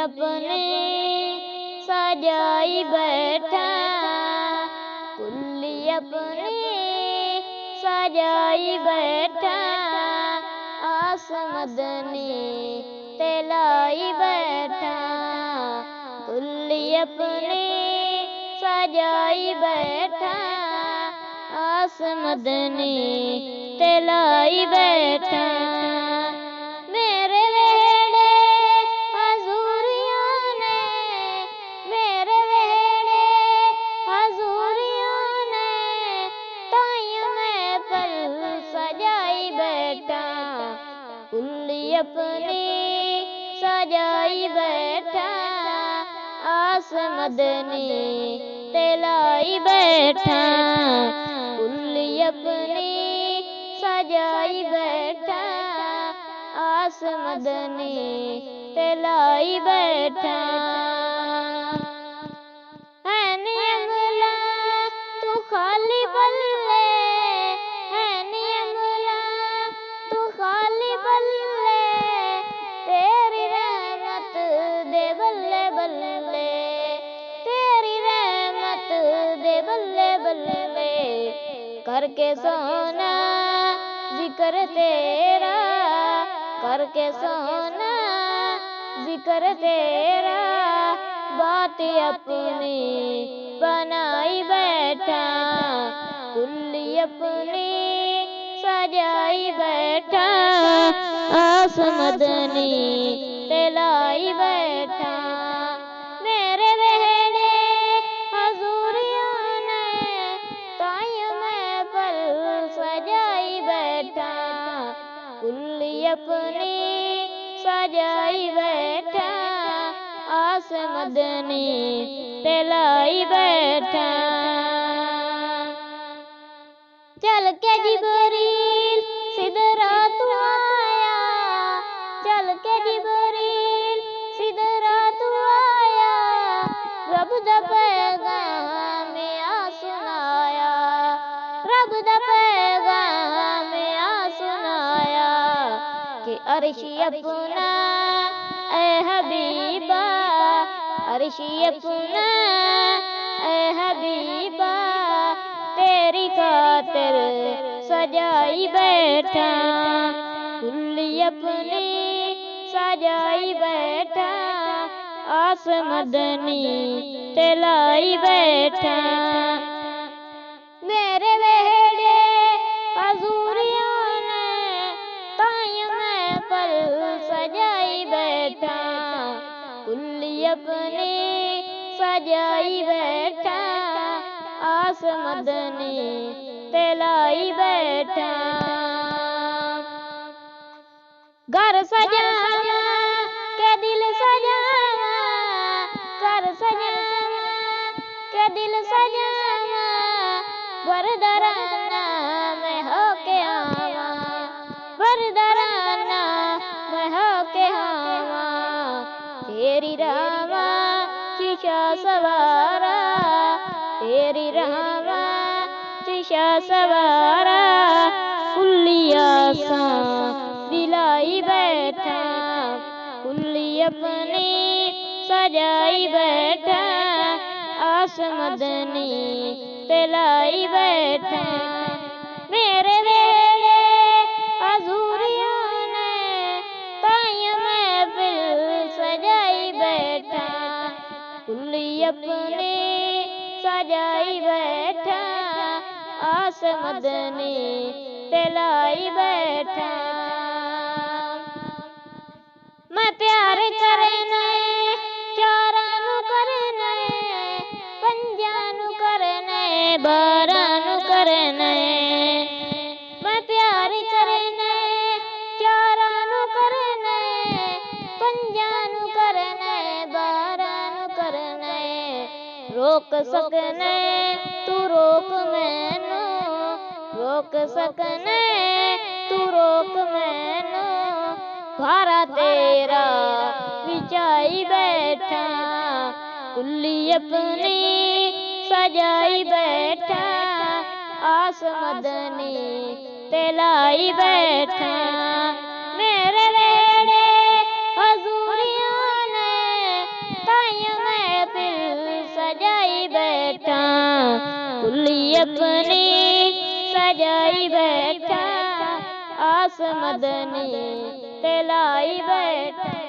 अपने सजाई बैठा, कुल्ली अपने सजाई बैठा, आस मदनी तेलाई बैठा, कुल्ली अपने सजाई बैठा, आस मदनी तेलाई बैठा। मेरे वेड़े हजूरियों ने, मेरे वेड़े हजूरियों ने, ताइयों में पल सजाई बैठा, कुल्ली अपनी सजाई बैठा, आस मदनी तेलाई बैठा, कुल्ली अपनी सजाई बैठा, आस मदनी तेलाई बैठा। है नियमला तू खाली बल्ले, है नियमला तू खाली बल्ले, तेरी रहमत दे बल्ले बल्ले, तेरी रहमत दे बल्ले बल्ले, करके सोना जिक्र तेरा, करके सोना जिक्र तेरा, बात अपनी बनाई बैठा, कुल्ली अपनी सजाई बैठा, आस मदनी तेलाई बैठा। मेरे वेड़े हजूरियों ने, ताइयों में पल सजाई बैठा, कुल्ली अपनी सजाई बैठा, आस मदनी तेलाई बैठा। चल के जिब्रील सिदरात आया, चल के जिब्रील सिदरात आया, रब दा पैगाम आ सुनाया, रब दा पैगाम आ सुनाया, कि अर्शी अपना ए हबीबा, अर्शी अपना ए हबीबा, तेरी खातिर सजाई बैठा, कुल्ली अपनी सजाई बैठा, आस मदनी तेलाई बैठा। मेरे वेड़े हजूरियों ने, ताइयों में पल सजाई बैठा, कुल्ली अपनी सजाई बैठा, आस मदनी तेलाई बैठा। घर सजावा के दिल सजावा, घर सजावा के दिल सजावा, बरदराना मैं होके आवा, बरदराना मैं होके आवा, तेरी रावा शीशा सवारा, तेरी रावा शीशा सवारा, कुल्ली आसा दिलाई बैठा, कुल्ली अपनी सजाई बैठा, आस मदनी तेलाई बैठा। मेरे वेड़े हजूरियों ने, ताइयों में फिर सजाई बैठा, कुल्ली अपनी सजाई बैठा, आस मदनी तेलाई बैठा। मैं प्यार करने चारानु करने, पंजानु करने बारानु करने, मैं प्यार करने चारानु करने, पंजानु करने बारानु करने, रोक सकने तू रोक मैनू, रोक सकने तू रोक मैनू, भारा तेरा बिछाई बैठा, कुल्ली अपनी सजाई बैठा, आस मदनी तेलाई बैठा। मेरे वेड़े हजूरियों ने, बैठा, कुल्ली अपनी सजाई बैठा, आस मदनी ते लाई बैठा।